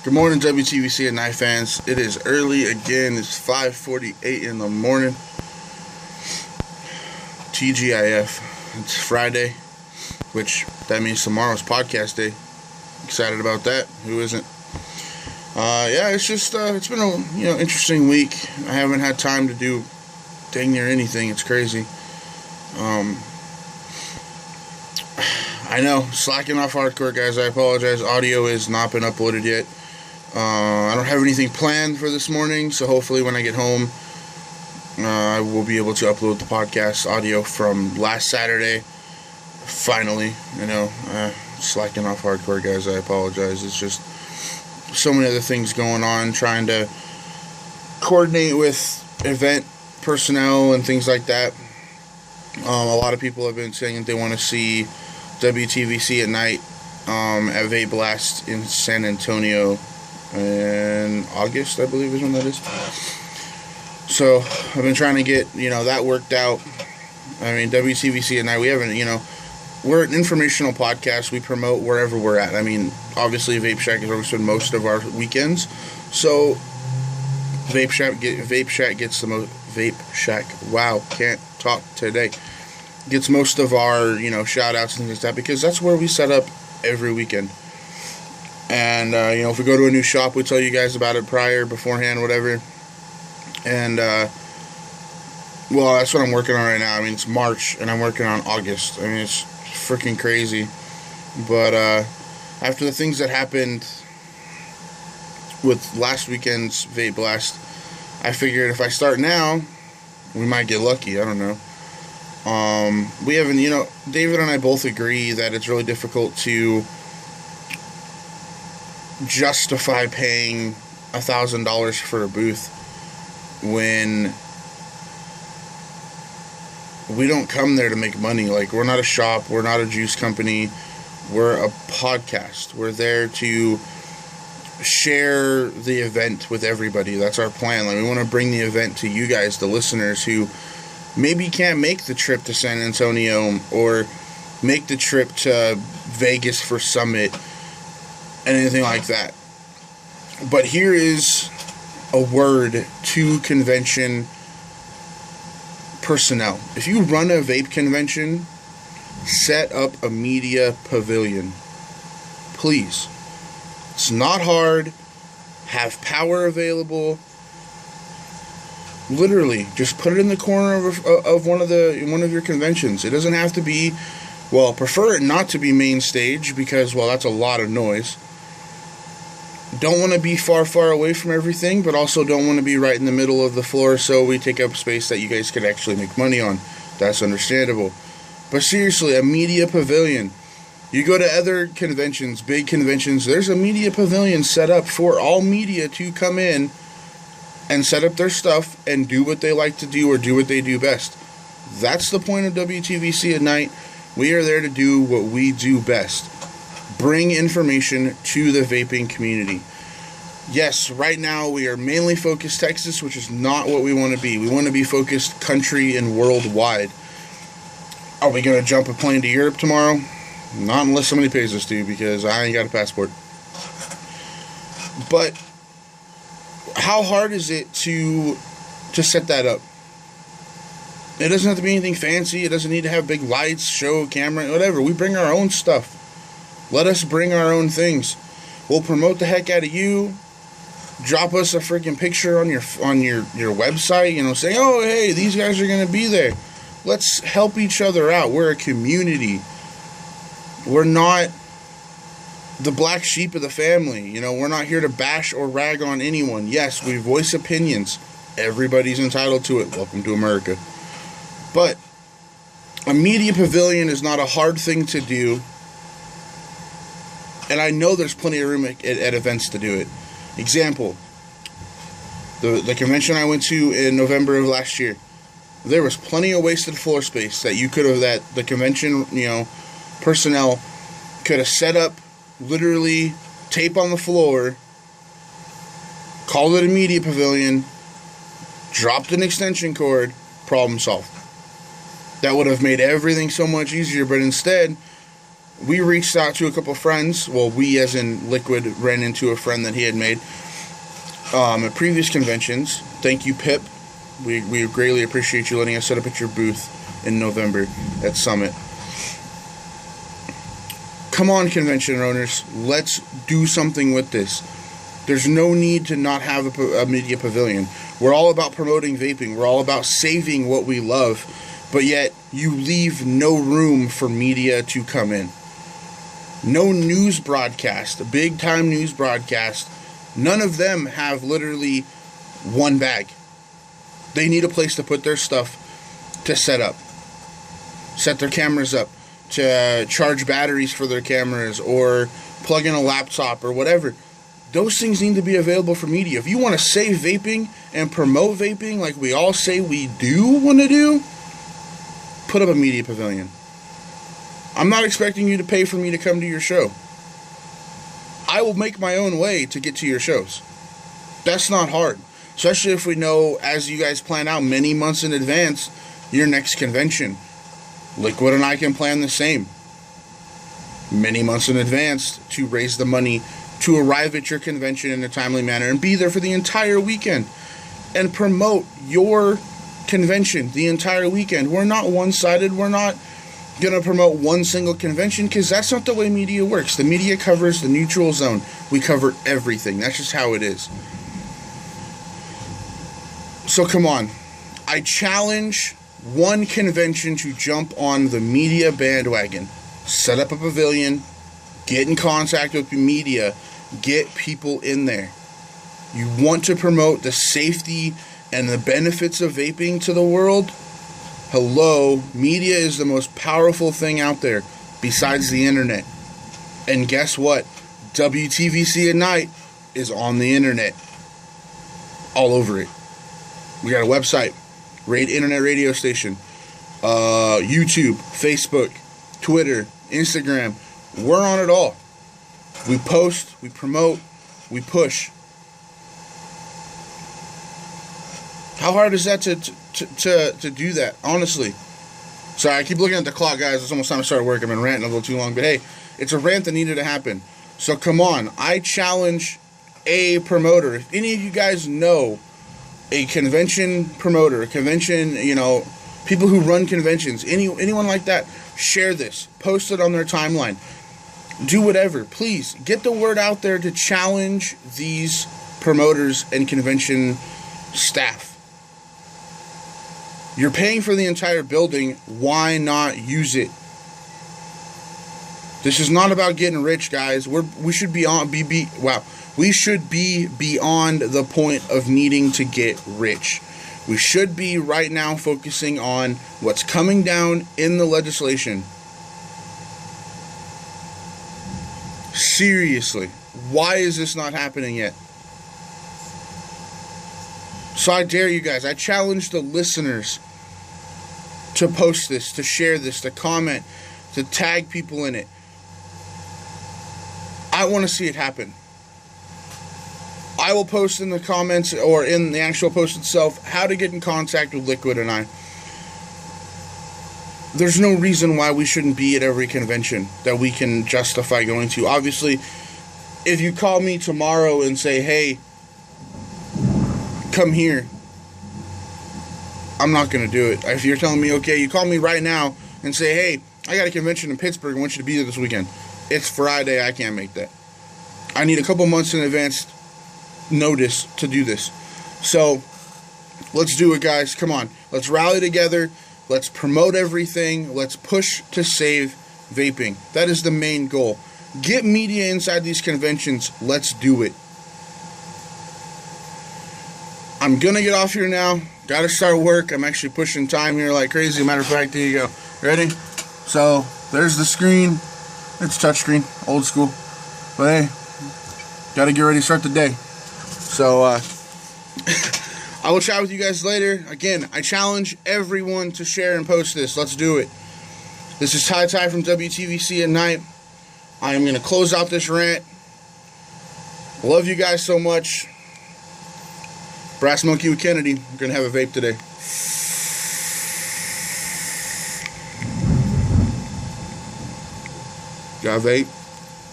Good morning, WTVC and Night fans. It is early again. It's 5:48 in the morning. TGIF. It's Friday, which that means tomorrow's podcast day. Excited about that. Who isn't? It's been a interesting week. I haven't had time to do dang near anything. It's crazy. I know, slacking off hardcore, guys. I apologize. Audio has not been uploaded yet. I don't have anything planned for this morning, so hopefully when I get home, I will be able to upload the podcast audio from last Saturday. Finally, slacking off hardcore, guys. I apologize. It's just so many other things going on, trying to coordinate with event personnel and things like that. A lot of people have been saying that they want to see WTVC at night at Vape Blast in San Antonio in August, I believe is when that is. So I've been trying to get that worked out. I mean, WTVC at night, we haven't, we're an informational podcast. We promote wherever we're at. I mean, obviously Vape Shack is always been most of our weekends, so Vape Shack gets the most. Vape Shack, wow, can't talk today, gets most of our shout outs and things like that, because that's where we set up every weekend. And if we go to a new shop, we tell you guys about it beforehand, whatever. And that's what I'm working on right now. I mean, it's March and I'm working on August. I mean, it's freaking crazy. But after the things that happened with last weekend's Vape Blast, I figured if I start now, we might get lucky. I don't know. We haven't, David and I both agree that it's really difficult to justify paying $1,000 for a booth when we don't come there to make money. Like, we're not a shop, we're not a juice company, we're a podcast. We're there to share the event with everybody. That's our plan. Like, we want to bring the event to you guys, the listeners, who maybe can't make the trip to San Antonio or make the trip to Vegas for Summit and anything like that. But here is a word to convention personnel. If you run a vape convention, set up a media pavilion. Please. It's not hard. Have power available. Literally, just put it in the corner of one of your conventions. It doesn't have to be, prefer it not to be main stage, because, that's a lot of noise. Don't want to be far away from everything, but also don't want to be right in the middle of the floor, so we take up space that you guys could actually make money on. That's understandable. But seriously, a media pavilion. You go to other conventions, big conventions, there's a media pavilion set up for all media to come in and set up their stuff and do what they like to do or do what they do best. That's the point of WTVC at night. We are there to do what we do best. Bring information to the vaping community. Yes, right now we are mainly focused Texas, which is not what we want to be. We want to be focused country and worldwide. Are we going to jump a plane to Europe tomorrow? Not unless somebody pays us to, because I ain't got a passport. But how hard is it to set that up? It doesn't have to be anything fancy. It doesn't need to have big lights, show, camera, whatever. We bring our own stuff. Let us bring our own things. We'll promote the heck out of you. Drop us a freaking picture on your website, saying, oh, hey, these guys are going to be there. Let's help each other out. We're a community. We're not the black sheep of the family. We're not here to bash or rag on anyone. Yes, we voice opinions. Everybody's entitled to it. Welcome to America. But a media pavilion is not a hard thing to do. And I know there's plenty of room at events to do it. Example, the convention I went to in November of last year, there was plenty of wasted floor space that the convention, personnel could have set up, literally tape on the floor, called it a media pavilion, dropped an extension cord, problem solved. That would have made everything so much easier, but instead, we reached out to a couple friends. Well, we as in Liquid ran into a friend that he had made at previous conventions. Thank you, Pip. We greatly appreciate you letting us set up at your booth in November at Summit. Come on, convention owners. Let's do something with this. There's no need to not have a media pavilion. We're all about promoting vaping. We're all about saving what we love. But yet, you leave no room for media to come in. No news broadcast, a big-time news broadcast. None of them have literally one bag. They need a place to put their stuff to set up. Set their cameras up. To charge batteries for their cameras. Or plug in a laptop or whatever. Those things need to be available for media. If you want to save vaping and promote vaping like we all say we do want to do, put up a media pavilion. I'm not expecting you to pay for me to come to your show. I will make my own way to get to your shows. That's not hard. Especially if we know, as you guys plan out many months in advance, your next convention. Liquid and I can plan the same. Many months in advance to raise the money to arrive at your convention in a timely manner and be there for the entire weekend. And promote your convention the entire weekend. We're not one-sided. We're not going to promote one single convention because that's not the way media works. The media covers the neutral zone. We cover everything. That's just how it is. So come on. I challenge one convention to jump on the media bandwagon. Set up a pavilion. Get in contact with the media. Get people in there. You want to promote the safety and the benefits of vaping to the world? Hello, media is the most powerful thing out there besides the internet. And guess what? WTVC at night is on the internet. All over it. We got a website, internet radio station, YouTube, Facebook, Twitter, Instagram. We're on it all. We post, we promote, we push. How hard is that to do that, honestly? Sorry, I keep looking at the clock, guys. It's almost time to start work. I've been ranting a little too long. But hey, it's a rant that needed to happen. So come on. I challenge a promoter. If any of you guys know a convention promoter, a convention, people who run conventions, anyone like that, share this. Post it on their timeline. Do whatever. Please, get the word out there to challenge these promoters and convention staff. You're paying for the entire building. Why not use it? This is not about getting rich, guys. We should be beyond the point of needing to get rich. We should be right now focusing on what's coming down in the legislation. Seriously, why is this not happening yet? So I dare you guys, I challenge the listeners to post this, to share this, to comment, to tag people in it. I want to see it happen. I will post in the comments or in the actual post itself how to get in contact with Liquid and I. There's no reason why we shouldn't be at every convention that we can justify going to. Obviously, if you call me tomorrow and say, hey, come here, I'm not going to do it. If you're telling me, okay, you call me right now and say, hey, I got a convention in Pittsburgh, I want you to be there this weekend. It's Friday, I can't make that. I need a couple months in advance notice to do this. So, let's do it, guys. Come on. Let's rally together. Let's promote everything. Let's push to save vaping. That is the main goal. Get media inside these conventions. Let's do it. I'm going to get off here now. Got to start work. I'm actually pushing time here like crazy. Matter of fact, here you go. Ready? So, there's the screen. It's touchscreen. Old school. But hey, got to get ready to start the day. So, I will chat with you guys later. Again, I challenge everyone to share and post this. Let's do it. This is Ty from WTVC at night. I am going to close out this rant. Love you guys so much. Brass Monkey with Kennedy. We're going to have a vape today. Got vape?